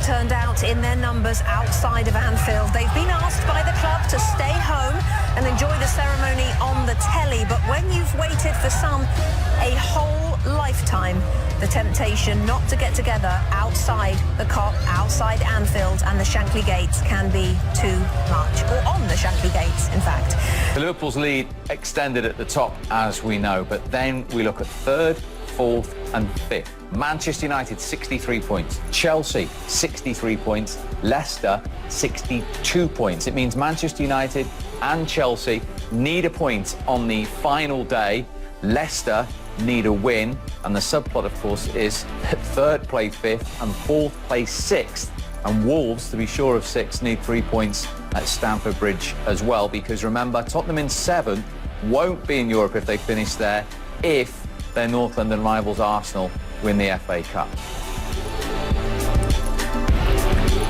turned out in their numbers outside of Anfield. They've been asked by the club to stay home and enjoy the ceremony on the telly. But when you've waited for some a whole lifetime, the temptation not to get together outside the Kop, outside Anfield and the Shankly Gates can be too much. Or on the Shankly Gates, in fact. The Liverpool's lead extended at the top, as we know, but then we look at third, fourth and fifth. Manchester United, 63 points. Chelsea, 63 points. Leicester, 62 points. It means Manchester United and Chelsea need a point on the final day. Leicester need a win. And the subplot, of course, is that third play fifth and fourth play sixth. And Wolves, to be sure of sixth, need 3 points at Stamford Bridge as well. Because remember, Tottenham in seventh won't be in Europe if they finish there, if their North London rivals Arsenal win the FA Cup.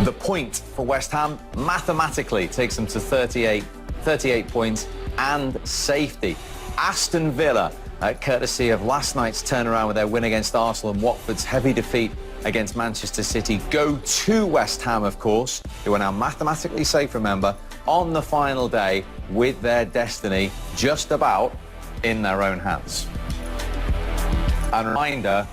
The point for West Ham mathematically takes them to 38 points and safety. Aston Villa, courtesy of last night's turnaround with their win against Arsenal and Watford's heavy defeat against Manchester City, go to West Ham, of course, who are now mathematically safe, remember, on the final day with their destiny just about in their own hands. And a reminder,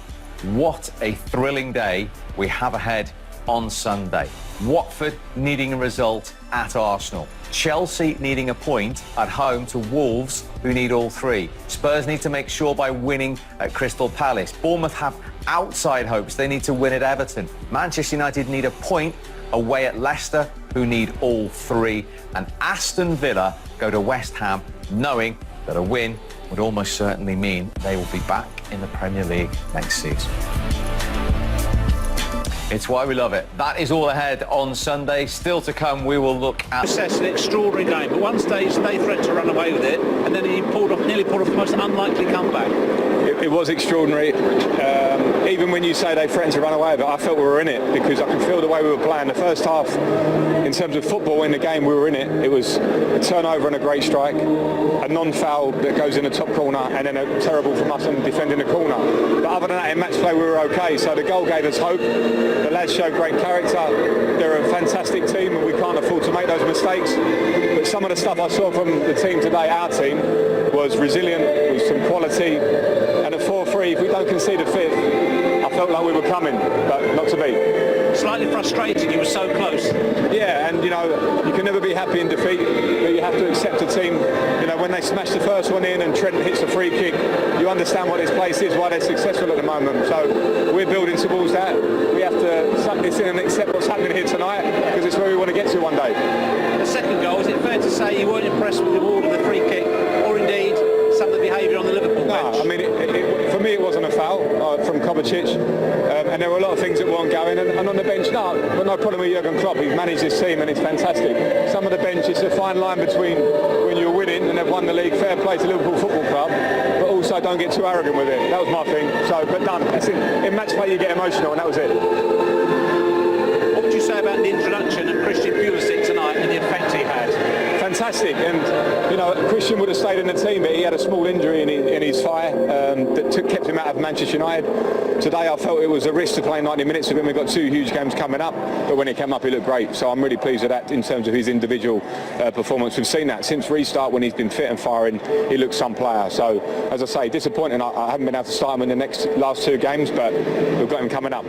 what a thrilling day we have ahead on Sunday. Watford needing a result at Arsenal. Chelsea needing a point at home to Wolves, who need all three. Spurs need to make sure by winning at Crystal Palace. Bournemouth have outside hopes. They need to win at Everton. Manchester United need a point away at Leicester, who need all three. And Aston Villa go to West Ham, knowing that a win would almost certainly mean they will be back in the Premier League next season. It's why we love it. That is all ahead on Sunday. Still to come, we will look at... It's an extraordinary game. At one stage, they threatened to run away with it, and then he nearly pulled off the most unlikely comeback. It was extraordinary. Even when you say they threatened to run away with it, I felt we were in it, because I can feel the way we were playing. The first half, in terms of football in the game, we were in it. It was a turnover and a great strike, a non-foul that goes in the top corner, and then a terrible from us and defending the corner. But other than that, in match play, we were okay. So the goal gave us hope. The lads showed great character. They're a fantastic team, and we can't afford to make those mistakes. But some of the stuff I saw from the team today, our team, was resilient, with some quality. And at 4-3, if we don't concede a fifth, I felt like we were coming, but not to be. Slightly frustrating, you were so close. Yeah, and you know, you can never be happy in defeat, but you have to accept a team. You know, when they smash the first one in and Trent hits a free kick, you understand what this place is, why they're successful at the moment. So we're building towards that. We have to suck this in and accept what's happening here tonight, because it's where we want to get to one day. The second goal, is it fair to say you weren't impressed with the award of the free kick, or indeed some of the behaviour on the Liverpool bench? No, I mean, for me it wasn't a foul from Kovacic, and there were a lot of things that weren't going, and on the bench, no, but no problem with Jurgen Klopp. He's managed this team and it's fantastic. Some of the bench, it's a fine line between when you're winning and they've won the league, fair play to Liverpool Football Club, but also don't get too arrogant with it. That was my thing. So, but done. That's it. In match play you get emotional, and that was it. What would you say about the introduction of Christian Pulisic tonight and the effect he had? Fantastic, and you know, Christian would have stayed in the team, but he had a small injury in his thigh that kept him out of Manchester United. Today I felt it was a risk to play 90 minutes with him. We've got 2 huge games coming up, but when he came up he looked great, so I'm really pleased with that in terms of his individual performance. We've seen that since restart, when he's been fit and firing, he looks some player. So as I say, disappointing I haven't been able to start him in the last 2 games, but we've got him coming up.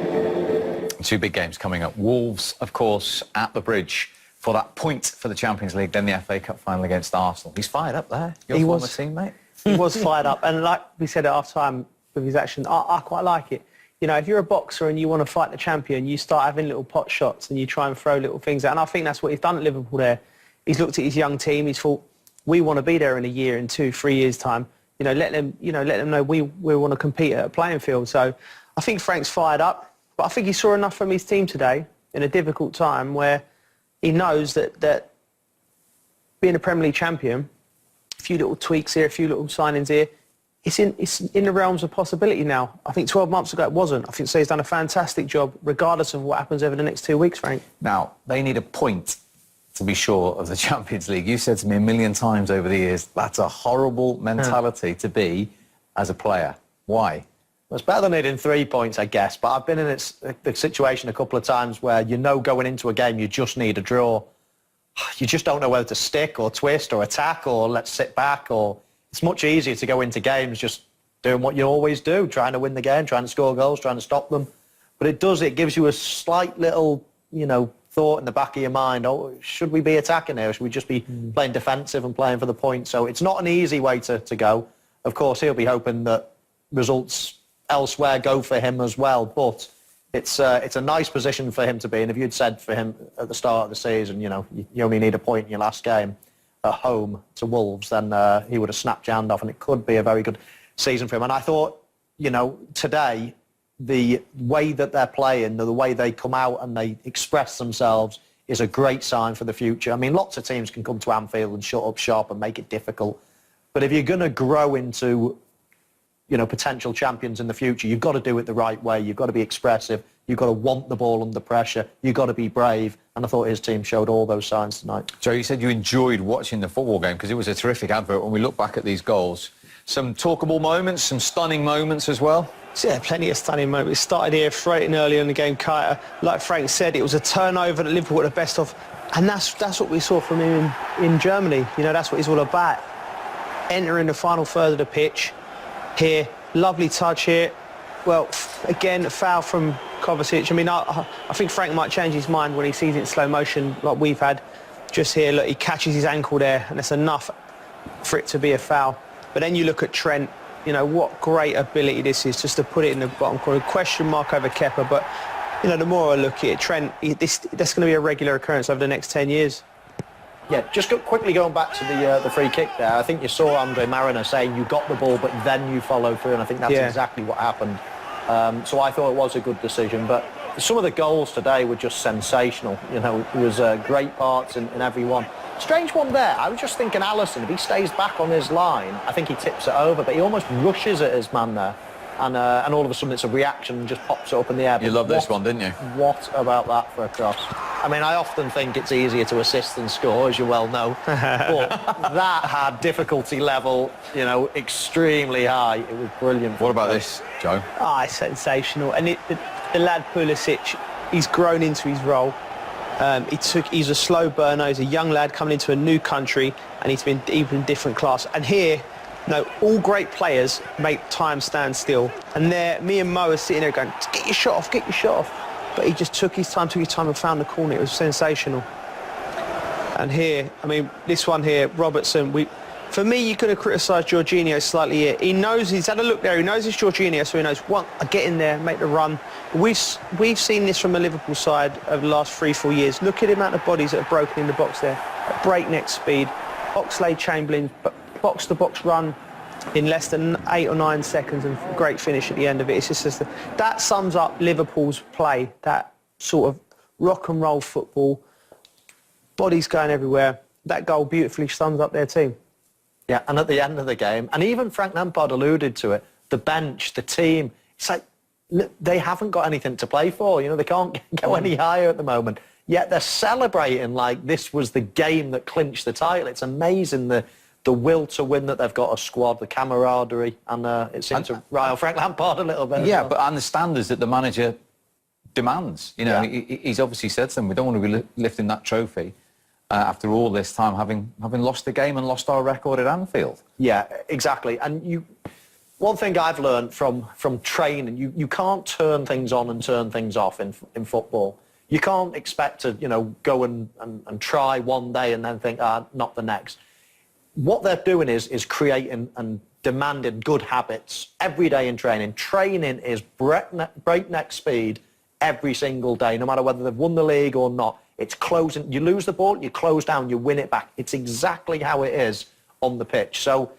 2 big games coming up. Wolves, of course, at the Bridge for that point for the Champions League, then the FA Cup final against Arsenal. He's fired up there, your former teammate. He was fired up, and like we said at half-time with his action, I quite like it. You know, if you're a boxer and you want to fight the champion, you start having little pot shots and you try and throw little things out, and I think that's what he's done at Liverpool there. He's looked at his young team, he's thought, we want to be there in a year, in 2-3 years' time. You know, let them know we want to compete at a playing field. So I think Frank's fired up, but I think he saw enough from his team today in a difficult time where he knows that being a Premier League champion, a few little tweaks here, a few little signings here, it's in the realms of possibility now. I think 12 months ago it wasn't. I think so he's done a fantastic job, regardless of what happens over the next 2 weeks, Frank. Now, they need a point to be sure of the Champions League. You said to me a million times over the years, that's a horrible mentality to be as a player. Why? It's better than needing 3 points, I guess, but I've been in the situation a couple of times where going into a game you just need a draw. You just don't know whether to stick or twist or attack or let's sit back, or it's much easier to go into games just doing what you always do, trying to win the game, trying to score goals, trying to stop them. But it gives you a slight little, thought in the back of your mind, oh, should we be attacking here? Should we just be playing defensive and playing for the point? So it's not an easy way to go. Of course, he'll be hoping that results elsewhere go for him as well, but it's a nice position for him to be in. If you'd said for him at the start of the season, you only need a point in your last game at home to Wolves, then he would have snapped your hand off, and it could be a very good season for him. And I thought, today, the way that they're playing, the way they come out and they express themselves is a great sign for the future. I mean, lots of teams can come to Anfield and shut up shop and make it difficult. But if you're going to grow into potential champions in the future, you've got to do it the right way. You've got to be expressive. You've got to want the ball under pressure. You've got to be brave. And I thought his team showed all those signs tonight. Joe, you said you enjoyed watching the football game because it was a terrific advert. When we look back at these goals, some talkable moments, some stunning moments as well. Yeah, plenty of stunning moments. It started here straight in early in the game, Carter. Like Frank said, it was a turnover that Liverpool were the best of. And that's what we saw from him in Germany. That's what he's all about. Entering the final third of the pitch. Here, lovely touch here. Well, again, a foul from Kovacic. I mean, I think Frank might change his mind when he sees it in slow motion like we've had. Just here, look, he catches his ankle there, and it's enough for it to be a foul. But then you look at Trent, what great ability this is, just to put it in the bottom corner. Question mark over Kepa, but, the more I look at it, Trent, that's going to be a regular occurrence over the next 10 years. Yeah, just quickly going back to the free kick there, I think you saw Andre Mariner saying you got the ball but then you followed through, and I think that's exactly what happened. So I thought it was a good decision, but some of the goals today were just sensational. There was great parts in every one. Strange one there, I was just thinking Alisson, if he stays back on his line, I think he tips it over, but he almost rushes at his man there. And all of a sudden it's a reaction and just pops it up in the air. You loved this one, didn't you? What about that for a cross? I mean, I often think it's easier to assist than score, as you well know. But that had difficulty level, extremely high. It was brilliant. What about this, Joe? It's sensational. And the lad Pulisic, he's grown into his role. He's a slow burner. He's a young lad coming into a new country, and he's been even different class. And here, all great players make time stand still. And there, me and Mo are sitting there going, get your shot off, get your shot off. But he just took his time and found the corner. It was sensational. And here, I mean, this one here, Robertson, for me, you could have criticised Jorginho slightly here. He knows, he's had a look there, he knows it's Jorginho, so he knows, I get in there, make the run. We've seen this from the Liverpool side over the last 3-4 years. Look at the amount of bodies that are broken in the box there at breakneck speed. Oxlade-Chamberlain, box-to-box run in less than 8 or 9 seconds, and great finish at the end of it. It's just that sums up Liverpool's play, that sort of rock and roll football, bodies going everywhere. That goal beautifully sums up their team. Yeah, and at the end of the game, and even Frank Lampard alluded to it, the bench, the team, it's like they haven't got anything to play for. They can't go any higher at the moment. Yet they're celebrating like this was the game that clinched the title. It's amazing the will to win that they've got, a squad, the camaraderie, and it seems to rile Frank Lampard a little bit. Yeah, but and the standards that the manager demands. He's obviously said to them, we don't want to be lifting that trophy after all this time, having lost the game and lost our record at Anfield. Yeah, exactly. And one thing I've learned from training, you can't turn things on and turn things off in football. You can't expect to, go and try one day and then think, not the next. What they're doing is creating and demanding good habits every day in training. Training is breakneck speed every single day, no matter whether they've won the league or not. It's closing. You lose the ball, you close down, you win it back. It's exactly how it is on the pitch. So,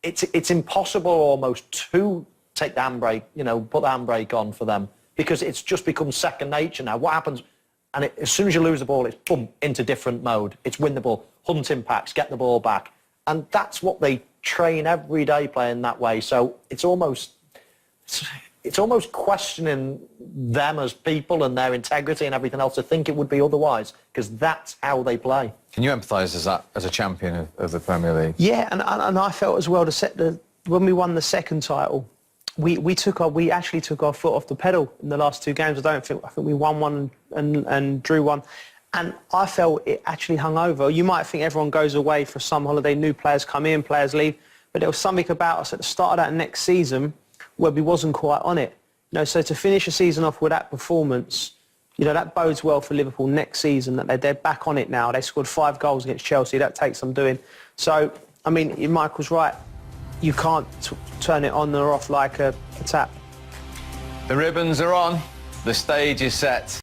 it's impossible almost to take the handbrake, put the handbrake on for them, because it's just become second nature now. What happens? And as soon as you lose the ball, it's boom, into different mode. It's win the ball, hunt impacts, get the ball back. And that's what they train every day, playing that way. So it's almost questioning them as people and their integrity and everything else to think it would be otherwise, because that's how they play. Can you empathise as a champion of the Premier League? Yeah, and I felt as well when we won the second title, we actually took our foot off the pedal in the last two games. I think we won one and drew one. And I felt it actually hung over. You might think everyone goes away for some holiday, new players come in, players leave, but there was something about us at the start of that next season where we wasn't quite on it. So to finish a season off with that performance, that bodes well for Liverpool next season, that they're back on it now. They scored 5 goals against Chelsea. That takes some doing. So, I mean, Michael's right. You can't turn it on or off like a tap. The ribbons are on. The stage is set.